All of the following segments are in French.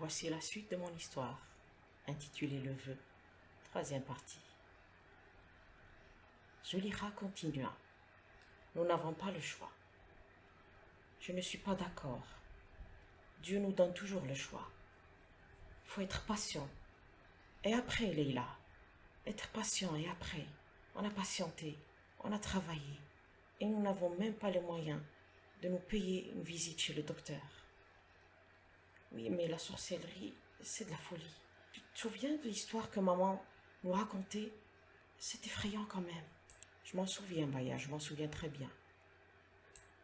Voici la suite de mon histoire, intitulée Le vœu, troisième partie. Zulika continua. Nous n'avons pas le choix. Je ne suis pas d'accord. Dieu nous donne toujours le choix. Il faut être patient. Et après, Leïla, être patient et après, on a patienté, on a travaillé et nous n'avons même pas les moyens de nous payer une visite chez le docteur. Oui, mais la sorcellerie, c'est de la folie. Tu te souviens de l'histoire que maman nous racontait? C'est effrayant quand même. Je m'en souviens, Baya, je m'en souviens très bien.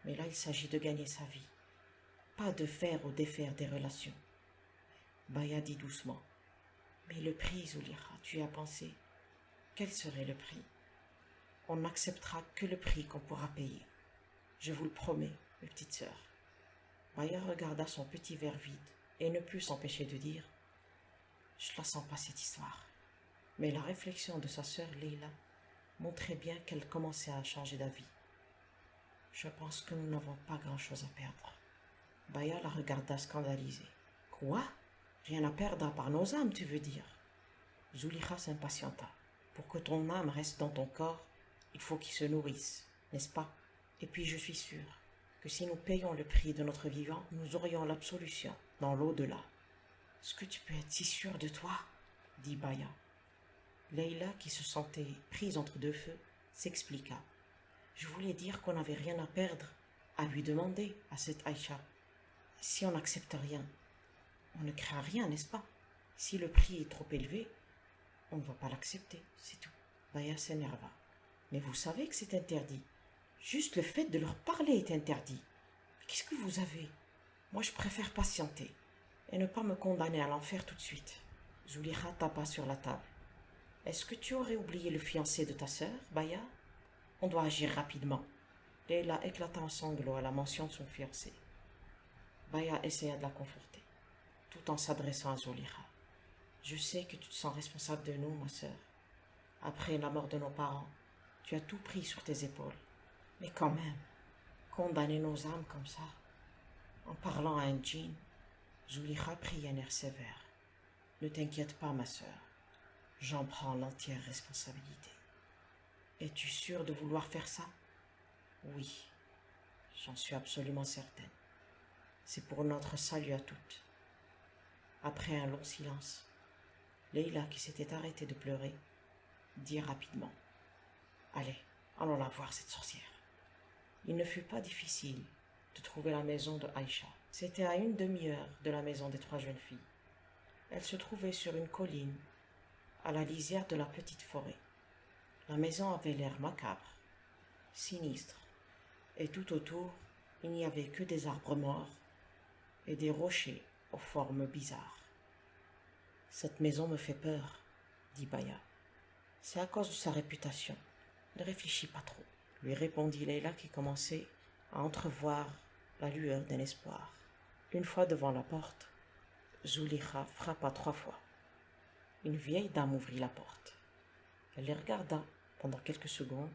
Mais là, il s'agit de gagner sa vie. Pas de faire ou défaire des relations. Baya dit doucement. Mais le prix, Zulika, tu y as pensé? Quel serait le prix? On n'acceptera que le prix qu'on pourra payer. Je vous le promets, mes petites sœurs. Baya regarda son petit verre vide et ne put s'empêcher de dire « Je la sens pas cette histoire ». Mais la réflexion de sa sœur Leïla montrait bien qu'elle commençait à changer d'avis. « Je pense que nous n'avons pas grand-chose à perdre ». Baya la regarda scandalisée. « Quoi? Rien à perdre à part nos âmes, tu veux dire ?» Zulika s'impatienta. « Pour que ton âme reste dans ton corps, il faut qu'il se nourrisse, n'est-ce pas? Et puis je suis sûre que si nous payons le prix de notre vivant, nous aurions l'absolution dans l'au-delà. » « Est-ce que tu peux être si sûre de toi? » dit Baya. Leïla, qui se sentait prise entre deux feux, s'expliqua. « Je voulais dire qu'on n'avait rien à perdre à lui demander à cette Aïcha. Si on n'accepte rien, on ne craint rien, n'est-ce pas? Si le prix est trop élevé, on ne va pas l'accepter, c'est tout. » Baya s'énerva. « Mais vous savez que c'est interdit. Juste le fait de leur parler est interdit. Qu'est-ce que vous avez? Moi, je préfère patienter et ne pas me condamner à l'enfer tout de suite. » Zulika tapa sur la table. « Est-ce que tu aurais oublié le fiancé de ta sœur, Baya? On doit agir rapidement. » Leïla éclata en sanglots à la mention de son fiancé. Baya essaya de la conforter, tout en s'adressant à Zulika. « Je sais que tu te sens responsable de nous, ma sœur. Après la mort de nos parents, tu as tout pris sur tes épaules. Mais quand même, condamner nos âmes comme ça, en parlant à un djinn. » Zulika prit un air sévère. « Ne t'inquiète pas, ma sœur. J'en prends l'entière responsabilité. » « Es-tu sûre de vouloir faire ça? » ?»« Oui, j'en suis absolument certaine. C'est pour notre salut à toutes. » Après un long silence, Leïla, qui s'était arrêtée de pleurer, dit rapidement « Allez, allons la voir, cette sorcière. » Il ne fut pas difficile de trouver la maison de Aïcha. C'était à une demi-heure de la maison des trois jeunes filles. Elle se trouvait sur une colline, à la lisière de la petite forêt. La maison avait l'air macabre, sinistre, et tout autour, il n'y avait que des arbres morts et des rochers aux formes bizarres. « Cette maison me fait peur, » dit Baya. « C'est à cause de sa réputation. Ne réfléchis pas trop, » lui répondit Leïla, qui commençait à entrevoir la lueur d'un espoir. Une fois devant la porte, Zulika frappa 3 fois. Une vieille dame ouvrit la porte. Elle les regarda pendant quelques secondes,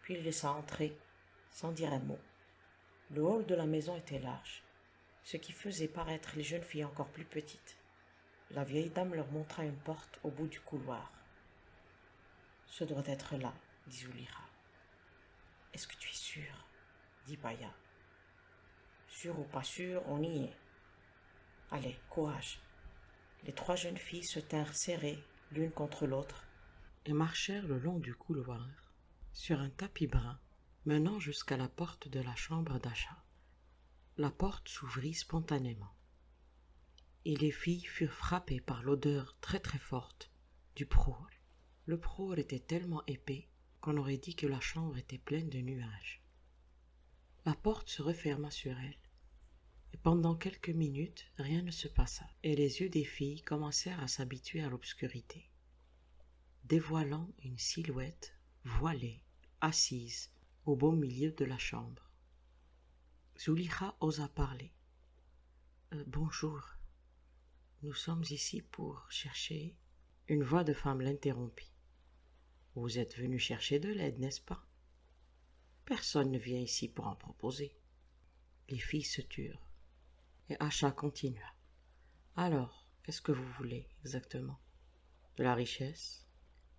puis les laissa entrer sans dire un mot. Le hall de la maison était large, ce qui faisait paraître les jeunes filles encore plus petites. La vieille dame leur montra une porte au bout du couloir. « Ce doit être là, » dit Zulika. « Est-ce que tu es sûre? » dit Baya. « Sûre ou pas sûre, on y est. Allez, courage. » Les 3 jeunes filles se tinrent serrées l'une contre l'autre et marchèrent le long du couloir sur un tapis brun menant jusqu'à la porte de la chambre d'Aïcha. La porte s'ouvrit spontanément et les filles furent frappées par l'odeur très très forte du prour. Le prour était tellement épais qu'on aurait dit que la chambre était pleine de nuages. La porte se referma sur elle. Et pendant quelques minutes, rien ne se passa, et les yeux des filles commencèrent à s'habituer à l'obscurité, dévoilant une silhouette voilée, assise au beau milieu de la chambre. Zulika osa parler. « Bonjour, nous sommes ici pour chercher... » Une voix de femme l'interrompit. « Vous êtes venu chercher de l'aide, n'est-ce pas? Personne ne vient ici pour en proposer. » Les filles se turent. Et Aïcha continua. Alors, qu'est-ce que vous voulez exactement? De la richesse?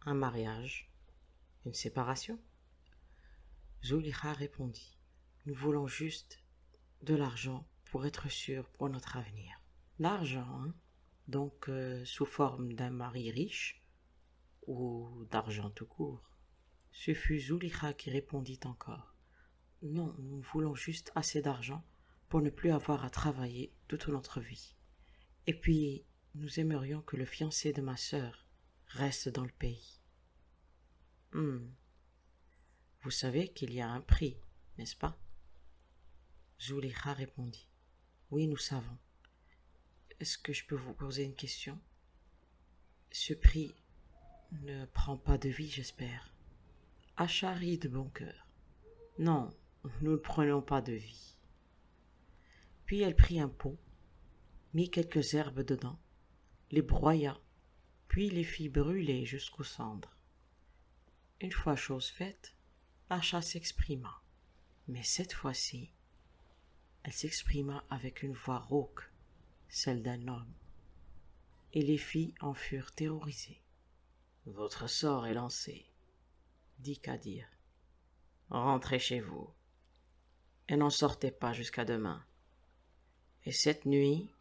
Un mariage? Une séparation? Zulikha répondit, nous voulons juste de l'argent pour être sûrs pour notre avenir. L'argent, hein? Donc sous forme d'un mari riche ou d'argent tout court. Ce fut Zulikha qui répondit encore. Non, nous voulons juste assez d'argent pour ne plus avoir à travailler toute notre vie. Et puis, nous aimerions que le fiancé de ma sœur reste dans le pays. Vous savez qu'il y a un prix, n'est-ce pas? Zulikha répondit. Oui, nous savons. Est-ce que je peux vous poser une question? Ce prix ne prend pas de vie, j'espère. Acha rit de bon cœur. Non, nous ne prenons pas de vie. Puis elle prit un pot, mit quelques herbes dedans, les broya, puis les fit brûler jusqu'aux cendres. Une fois chose faite, Acha s'exprima, mais cette fois-ci, elle s'exprima avec une voix rauque, celle d'un homme, et les filles en furent terrorisées. « Votre sort est lancé, » dit Kadir. « Rentrez chez vous, et n'en sortez pas jusqu'à demain. Et cette nuit,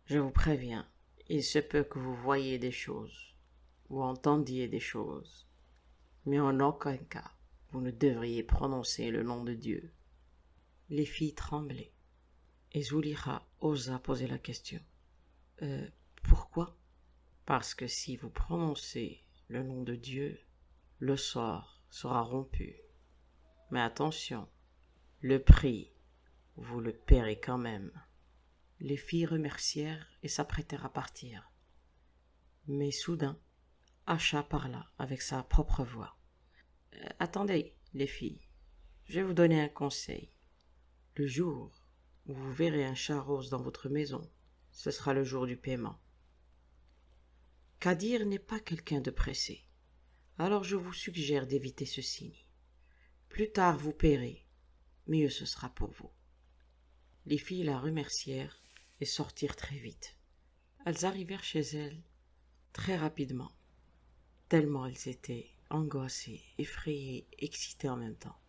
je vous préviens, il se peut que vous voyiez des choses, ou entendiez des choses, mais en aucun cas vous ne devriez prononcer le nom de Dieu. » Les filles tremblaient, et Zulikha osa poser la question. Pourquoi? Parce que si vous prononcez le nom de Dieu, le sort sera rompu. Mais attention, le prix, vous le paierez quand même. Les filles remercièrent et s'apprêtèrent à partir. Mais soudain, Acha parla avec sa propre voix. Attendez, les filles, je vais vous donner un conseil. Le jour où vous verrez un chat rose dans votre maison, ce sera le jour du paiement. Kadir n'est pas quelqu'un de pressé, alors je vous suggère d'éviter ce signe. Plus tard vous paierez, mieux ce sera pour vous. Les filles la remercièrent et sortirent très vite. Elles arrivèrent chez elles très rapidement, tellement elles étaient angoissées, effrayées, excitées en même temps.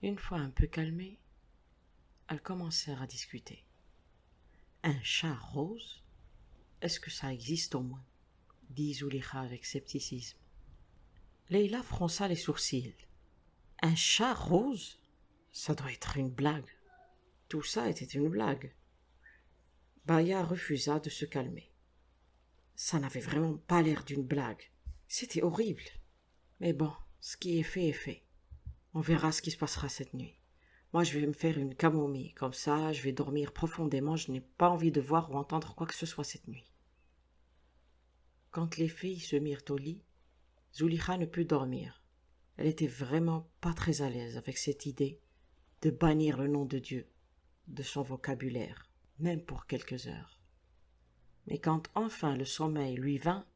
Une fois un peu calmées, elles commencèrent à discuter. Un chat rose? Est-ce que ça existe au moins? Dit Zulikha avec scepticisme. Leila fronça les sourcils. Un chat rose? Ça doit être une blague. Tout ça était une blague. Baya refusa de se calmer. Ça n'avait vraiment pas l'air d'une blague. C'était horrible. Mais bon, ce qui est fait. On verra ce qui se passera cette nuit. Moi, je vais me faire une camomille. Comme ça, je vais dormir profondément. Je n'ai pas envie de voir ou entendre quoi que ce soit cette nuit. Quand les filles se mirent au lit, Zulikha ne put dormir. Elle était vraiment pas très à l'aise avec cette idée de bannir le nom de Dieu de son vocabulaire, même pour quelques heures. Mais quand enfin le sommeil lui vint,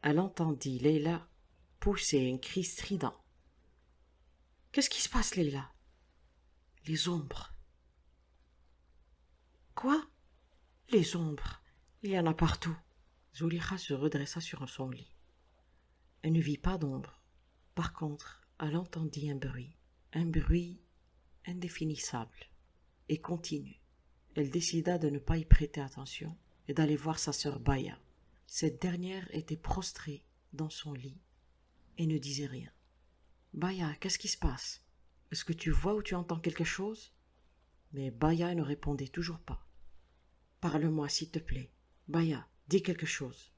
elle entendit Leila pousser un cri strident. « Qu'est-ce qui se passe, Leila ?»« Les ombres. »« Quoi ? Les ombres. Il y en a partout. » Zulikha se redressa sur son lit. Elle ne vit pas d'ombre. Par contre, elle entendit un bruit indéfinissable et continu. Elle décida de ne pas y prêter attention et d'aller voir sa sœur Baya. Cette dernière était prostrée dans son lit et ne disait rien. « Baya, qu'est-ce qui se passe? Est-ce que tu vois ou tu entends quelque chose ?» Mais Baya ne répondait toujours pas. « Parle-moi, s'il te plaît. Baya, dis quelque chose. »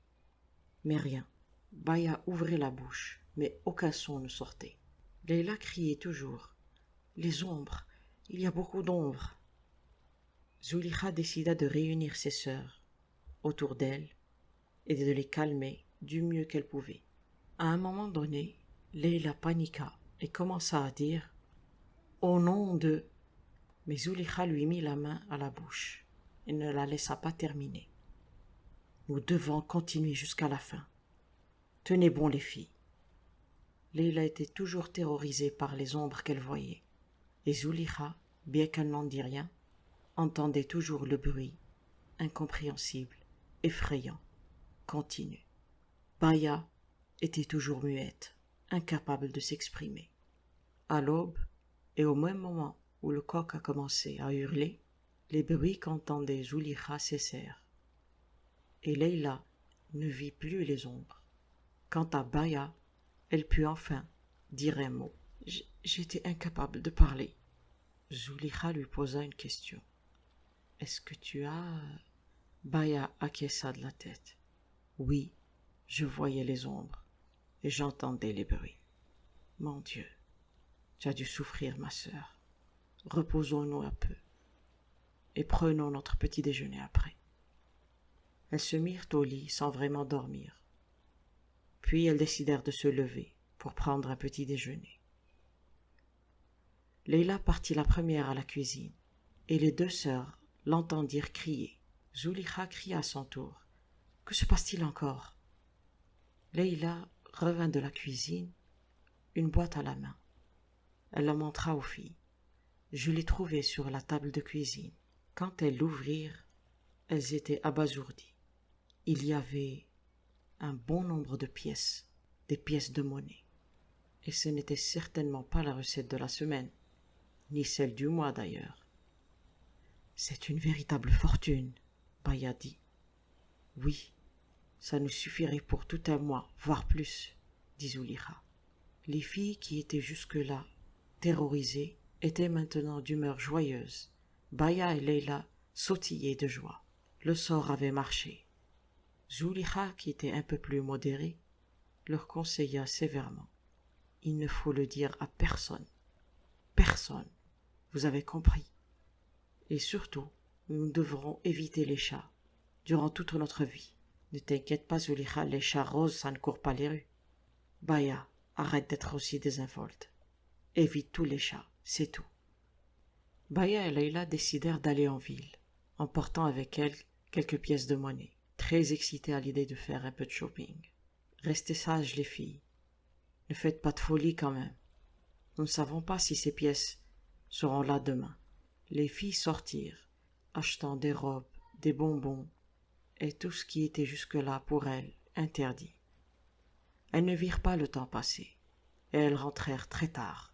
Mais rien. Baya ouvrait la bouche, mais aucun son ne sortait. Leila criait toujours. « Les ombres, il y a beaucoup d'ombres. » Zulikha décida de réunir ses sœurs autour d'elle et de les calmer du mieux qu'elle pouvait. À un moment donné, Leila paniqua et commença à dire « Au nom de… » Mais Zulikha lui mit la main à la bouche et ne la laissa pas terminer. « Nous devons continuer jusqu'à la fin. Tenez bon les filles. » Leila était toujours terrorisée par les ombres qu'elle voyait, et Zulikha, bien qu'elle n'en dît rien, entendait toujours le bruit incompréhensible, effrayant, continu. Baya était toujours muette, incapable de s'exprimer. À l'aube, et au même moment où le coq a commencé à hurler, les bruits qu'entendait Zulika cessèrent. Et Leila ne vit plus les ombres. Quant à Baya, elle put enfin dire un mot. J'étais incapable de parler. Zulika lui posa une question. Est-ce que tu as... Baya acquiesça de la tête. Oui, je voyais les ombres et j'entendais les bruits. Mon Dieu, tu as dû souffrir, ma sœur. Reposons-nous un peu et prenons notre petit déjeuner après. Elles se mirent au lit sans vraiment dormir. Puis elles décidèrent de se lever pour prendre un petit déjeuner. Leila partit la première à la cuisine et les deux sœurs l'entendirent crier. Zulika cria à son tour. Que se passe-t-il encore? Leila revint de la cuisine, une boîte à la main. Elle la montra aux filles. Je l'ai trouvée sur la table de cuisine. Quand elles l'ouvrirent, elles étaient abasourdies. Il y avait un bon nombre de pièces, des pièces de monnaie. Et ce n'était certainement pas la recette de la semaine, ni celle du mois d'ailleurs. C'est une véritable fortune, Baya dit. Oui, ça nous suffirait pour tout un mois, voire plus, dit Zulika. Les filles qui étaient jusque-là terrorisées étaient maintenant d'humeur joyeuse. Baya et Leila sautillaient de joie. Le sort avait marché. Zulika, qui était un peu plus modérée, leur conseilla sévèrement. Il ne faut le dire à personne. Personne. Vous avez compris. Et surtout, nous devrons éviter les chats durant toute notre vie. Ne t'inquiète pas, Zulika, les chats roses, ça ne court pas les rues. Baya, arrête d'être aussi désinvolte. Évite tous les chats, c'est tout. Baya et Leila décidèrent d'aller en ville, emportant avec elles quelques pièces de monnaie, très excitées à l'idée de faire un peu de shopping. Restez sages, les filles. Ne faites pas de folie quand même. Nous ne savons pas si ces pièces seront là demain. Les filles sortirent, achetant des robes, des bonbons, et tout ce qui était jusque-là pour elles interdit. Elles ne virent pas le temps passer, et elles rentrèrent très tard.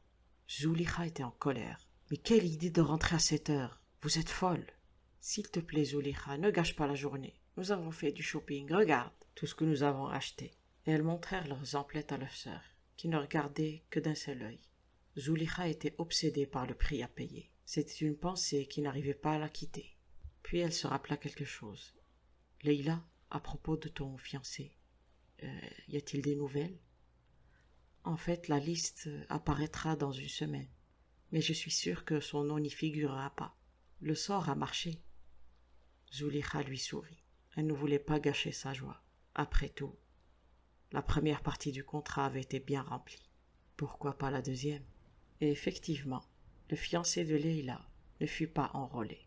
Zulika était en colère. Mais quelle idée de rentrer à 7 heures. Vous êtes folle. S'il te plaît, Zulika, ne gâche pas la journée. Nous avons fait du shopping. Regarde tout ce que nous avons acheté. Et elles montrèrent leurs emplettes à leurs sœurs, qui ne regardaient que d'un seul œil. Zulika était obsédée par le prix à payer. C'était une pensée qui n'arrivait pas à la quitter. Puis elle se rappela quelque chose. Leila, à propos de ton fiancé, y a-t-il des nouvelles? En fait, la liste apparaîtra dans une semaine. Mais je suis sûre que son nom n'y figurera pas. Le sort a marché. Zulika lui sourit. Elle ne voulait pas gâcher sa joie. Après tout, la première partie du contrat avait été bien remplie. Pourquoi pas la deuxième? Et effectivement, le fiancé de Leila ne fut pas enrôlé.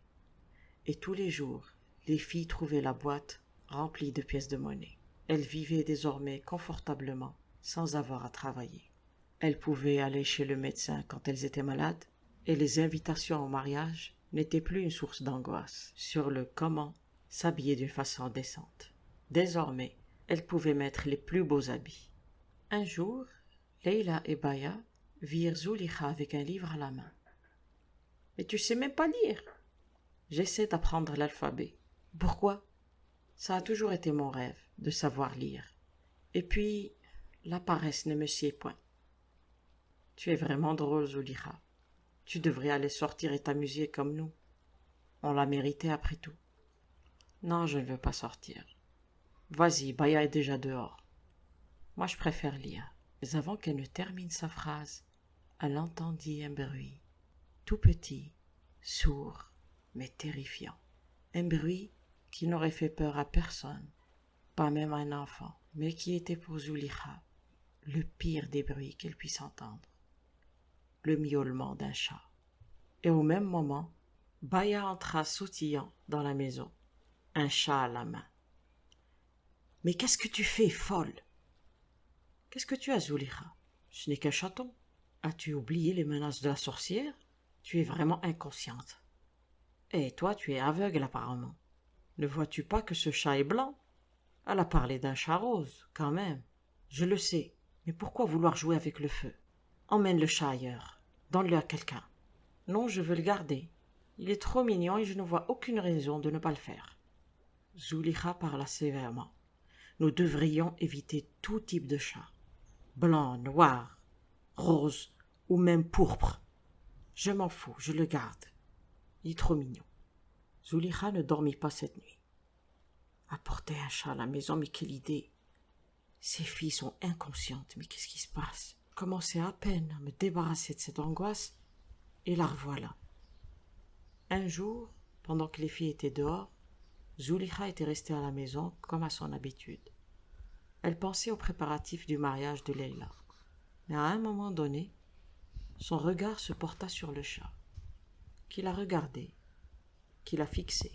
Et tous les jours, les filles trouvaient la boîte remplie de pièces de monnaie. Elles vivaient désormais confortablement, sans avoir à travailler. Elles pouvaient aller chez le médecin quand elles étaient malades, et les invitations au mariage n'étaient plus une source d'angoisse sur le comment s'habiller d'une façon décente. Désormais, elles pouvaient mettre les plus beaux habits. Un jour, Leila et Baya virent Zulika avec un livre à la main. « Mais tu sais même pas lire !»« J'essaie d'apprendre l'alphabet. »« Pourquoi ?»« Ça a toujours été mon rêve, de savoir lire. Et puis, la paresse ne me sied point. » « Tu es vraiment drôle, Zulika. Tu devrais aller sortir et t'amuser comme nous. On l'a mérité après tout. »« Non, je ne veux pas sortir. Vas-y, Baya est déjà dehors. Moi, je préfère lire. » Mais avant qu'elle ne termine sa phrase, elle entendit un bruit, tout petit, sourd, mais terrifiant. Un bruit qui n'aurait fait peur à personne, pas même à un enfant, mais qui était pour Zulika le pire des bruits qu'elle puisse entendre. Le miaulement d'un chat. Et au même moment, Baya entra sautillant dans la maison, un chat à la main. « Mais qu'est-ce que tu fais, folle ?»« Qu'est-ce que tu as, Zulika? Ce n'est qu'un chaton. As-tu oublié les menaces de la sorcière? Tu es vraiment inconsciente. Et toi, tu es aveugle apparemment. Ne vois-tu pas que ce chat est blanc? Elle a parlé d'un chat rose, quand même. Je le sais, mais pourquoi vouloir jouer avec le feu? Emmène le chat ailleurs. Donne-le à quelqu'un. Non, je veux le garder. Il est trop mignon et je ne vois aucune raison de ne pas le faire. Zulika parla sévèrement. Nous devrions éviter tout type de chat. Blanc, noir, rose ou même pourpre. Je m'en fous, je le garde. Il est trop mignon. Zulika ne dormit pas cette nuit. Apporter un chat à la maison, mais quelle idée! Ces filles sont inconscientes, mais qu'est-ce qui se passe? Je commençais à peine à me débarrasser de cette angoisse, et la revoilà. Un jour, pendant que les filles étaient dehors, Zulika était restée à la maison comme à son habitude. Elle pensait aux préparatifs du mariage de Leila. Mais à un moment donné, son regard se porta sur le chat, qui la regardait, qui la fixait.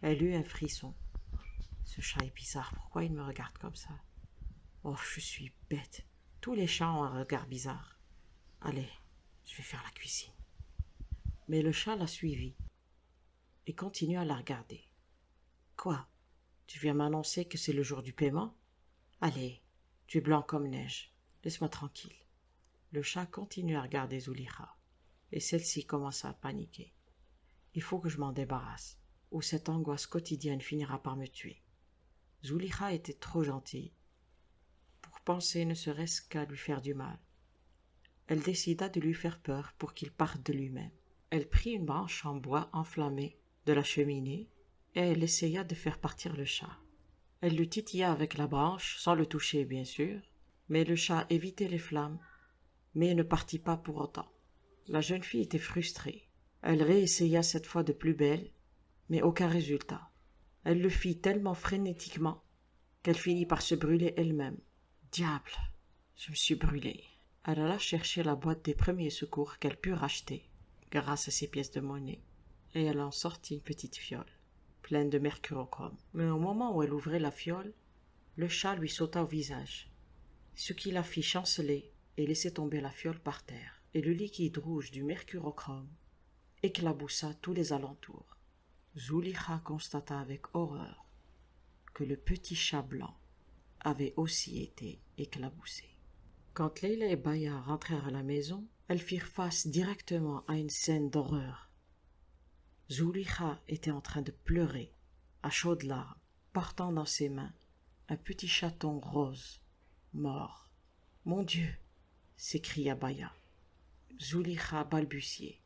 Elle eut un frisson. Ce chat est bizarre, pourquoi il me regarde comme ça? Oh, je suis bête. Tous les chats ont un regard bizarre. Allez, je vais faire la cuisine. Mais le chat la suivit et continue à la regarder. Quoi? Tu viens m'annoncer que c'est le jour du paiement? Allez, tu es blanc comme neige. Laisse-moi tranquille. Le chat continue à regarder Zulika et celle-ci commence à paniquer. Il faut que je m'en débarrasse, ou cette angoisse quotidienne finira par me tuer. Zulika était trop gentille pour penser ne serait-ce qu'à lui faire du mal. Elle décida de lui faire peur pour qu'il parte de lui-même. Elle prit une branche en bois enflammée de la cheminée et elle essaya de faire partir le chat. Elle le titilla avec la branche, sans le toucher bien sûr, mais le chat évitait les flammes, mais ne partit pas pour autant. La jeune fille était frustrée. Elle réessaya cette fois de plus belle, mais aucun résultat. Elle le fit tellement frénétiquement qu'elle finit par se brûler elle-même. Diable, je me suis brûlée. Elle alla chercher la boîte des premiers secours qu'elle put racheter, grâce à ses pièces de monnaie, et elle en sortit une petite fiole, pleine de mercurochrome. Mais au moment où elle ouvrait la fiole, le chat lui sauta au visage, ce qui la fit chanceler et laisser tomber la fiole par terre, et le liquide rouge du mercurochrome éclaboussa tous les alentours. Zulika constata avec horreur que le petit chat blanc avait aussi été éclaboussé. Quand Leila et Baya rentrèrent à la maison, elles firent face directement à une scène d'horreur. Zulika était en train de pleurer, à chaudes larmes, portant dans ses mains un petit chaton rose, mort. « Mon Dieu !» s'écria Baya. Zulika balbutiait.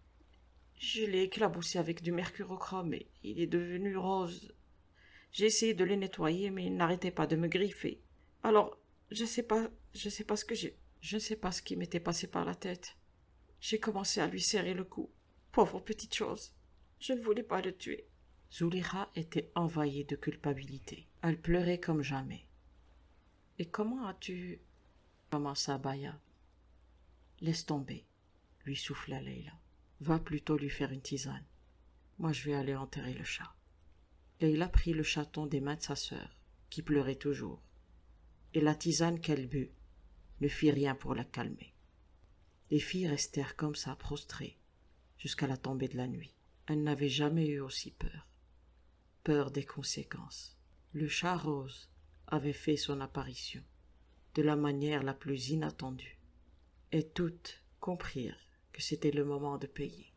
« Je l'ai éclaboussé avec du mercurochrome et il est devenu rose. J'ai essayé de le nettoyer, mais il n'arrêtait pas de me griffer. Alors, je ne sais pas ce qui m'était passé par la tête. J'ai commencé à lui serrer le cou. Pauvre petite chose. Je ne voulais pas le tuer. » Zulika était envahie de culpabilité. Elle pleurait comme jamais. « Et comment as-tu... » commença Baya. « Laisse tomber, » lui souffla Leila. « Va plutôt lui faire une tisane. Moi, je vais aller enterrer le chat. » Leila prit le chaton des mains de sa sœur, qui pleurait toujours, et la tisane qu'elle but ne fit rien pour la calmer. Les filles restèrent comme ça, prostrées, jusqu'à la tombée de la nuit. Elles n'avaient jamais eu aussi peur. Peur des conséquences. Le chat rose avait fait son apparition, de la manière la plus inattendue, et toutes comprirent que c'était le moment de payer.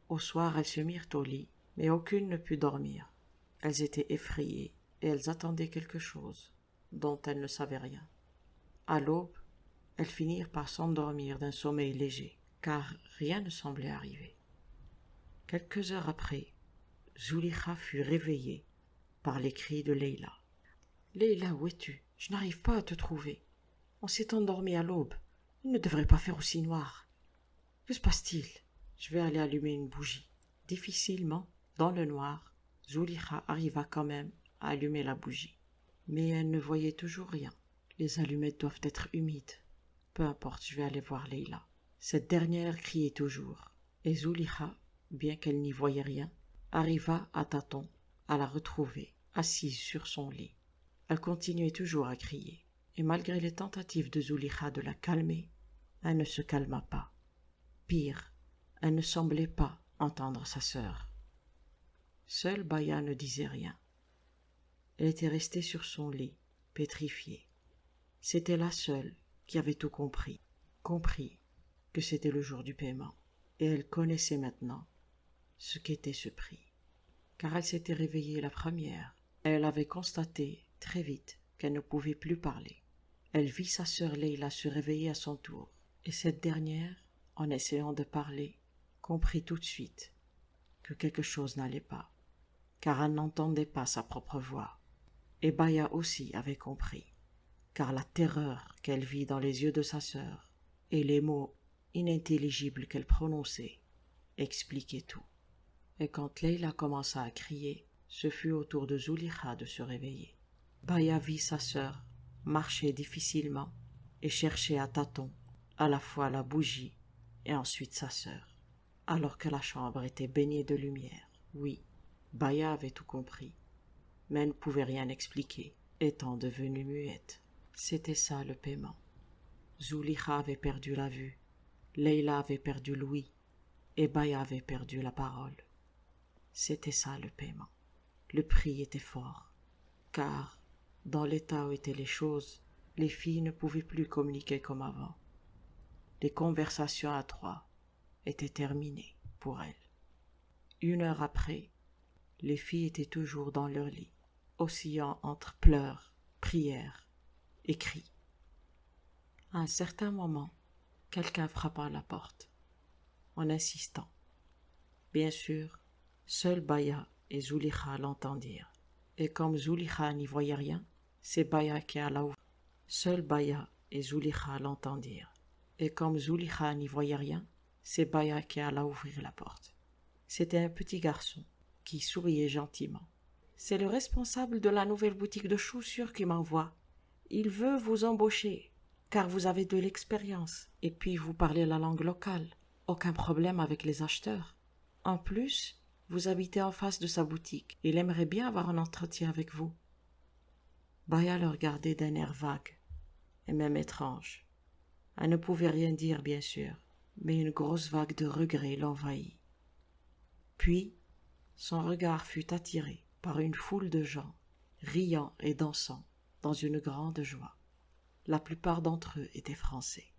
Au soir, elles se mirent au lit, mais aucune ne put dormir. Elles étaient effrayées et elles attendaient quelque chose dont elles ne savaient rien. À l'aube, elles finirent par s'endormir d'un sommeil léger, car rien ne semblait arriver. Quelques heures après, Zulika fut réveillée par les cris de Leila. « Leila, où es-tu? Je n'arrive pas à te trouver. On s'est endormi à l'aube. Il ne devrait pas faire aussi noir. Que se passe-t-il? Je vais aller allumer une bougie. » Difficilement, dans le noir, Zulika arriva quand même à allumer la bougie. Mais elle ne voyait toujours rien. Les allumettes doivent être humides. Peu importe, je vais aller voir Leila. Cette dernière criait toujours, et Zulika, bien qu'elle n'y voyait rien, arriva à tâtons à la retrouver, assise sur son lit. Elle continuait toujours à crier, et malgré les tentatives de Zulika de la calmer, elle ne se calma pas. Pire, elle ne semblait pas entendre sa sœur. Seule Baya ne disait rien. Elle était restée sur son lit, pétrifiée. C'était la seule qui avait tout compris que c'était le jour du paiement. Et elle connaissait maintenant ce qu'était ce prix. Car elle s'était réveillée la première. Elle avait constaté très vite qu'elle ne pouvait plus parler. Elle vit sa sœur Leila se réveiller à son tour. Et cette dernière, en essayant de parler, comprit tout de suite que quelque chose n'allait pas, car elle n'entendait pas sa propre voix. Et Baya aussi avait compris, car la terreur qu'elle vit dans les yeux de sa sœur et les mots inintelligibles qu'elle prononçait expliquaient tout. Et quand Leila commença à crier, ce fut au tour de Zulikha de se réveiller. Baya vit sa sœur marcher difficilement et chercher à tâtons à la fois la bougie et ensuite sa sœur, alors que la chambre était baignée de lumière. Oui, Baya avait tout compris, mais elle ne pouvait rien expliquer, étant devenue muette. C'était ça le paiement. Zulikha avait perdu la vue, Leila avait perdu l'ouïe, et Baya avait perdu la parole. C'était ça le paiement. Le prix était fort, car, dans l'état où étaient les choses, les filles ne pouvaient plus communiquer comme avant. Les conversations à trois étaient terminées pour elles. 1 heure après, les filles étaient toujours dans leur lit, oscillant entre pleurs, prières et cris. À un certain moment, quelqu'un frappa à la porte, en insistant. Bien sûr, seuls Baya et Zulikha l'entendirent. Et comme Zulikha n'y voyait rien, c'est Baya qui alla ouvrir. Seuls Baya et Zulikha l'entendirent. Et comme Zulikha n'y voyait rien, c'est Baya qui alla ouvrir la porte. C'était un petit garçon qui souriait gentiment. « C'est le responsable de la nouvelle boutique de chaussures qui m'envoie. Il veut vous embaucher, car vous avez de l'expérience, et puis vous parlez la langue locale. Aucun problème avec les acheteurs. En plus, vous habitez en face de sa boutique. Il aimerait bien avoir un entretien avec vous. » Baya le regardait d'un air vague et même étrange. Elle ne pouvait rien dire, bien sûr, mais une grosse vague de regret l'envahit. Puis, son regard fut attiré par une foule de gens, riant et dansant, dans une grande joie. La plupart d'entre eux étaient français.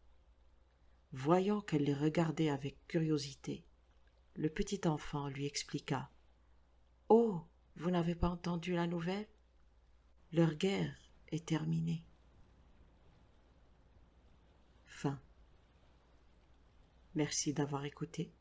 Voyant qu'elle les regardait avec curiosité, le petit enfant lui expliqua. « Oh, vous n'avez pas entendu la nouvelle? Leur guerre est terminée. » Fin. Merci d'avoir écouté.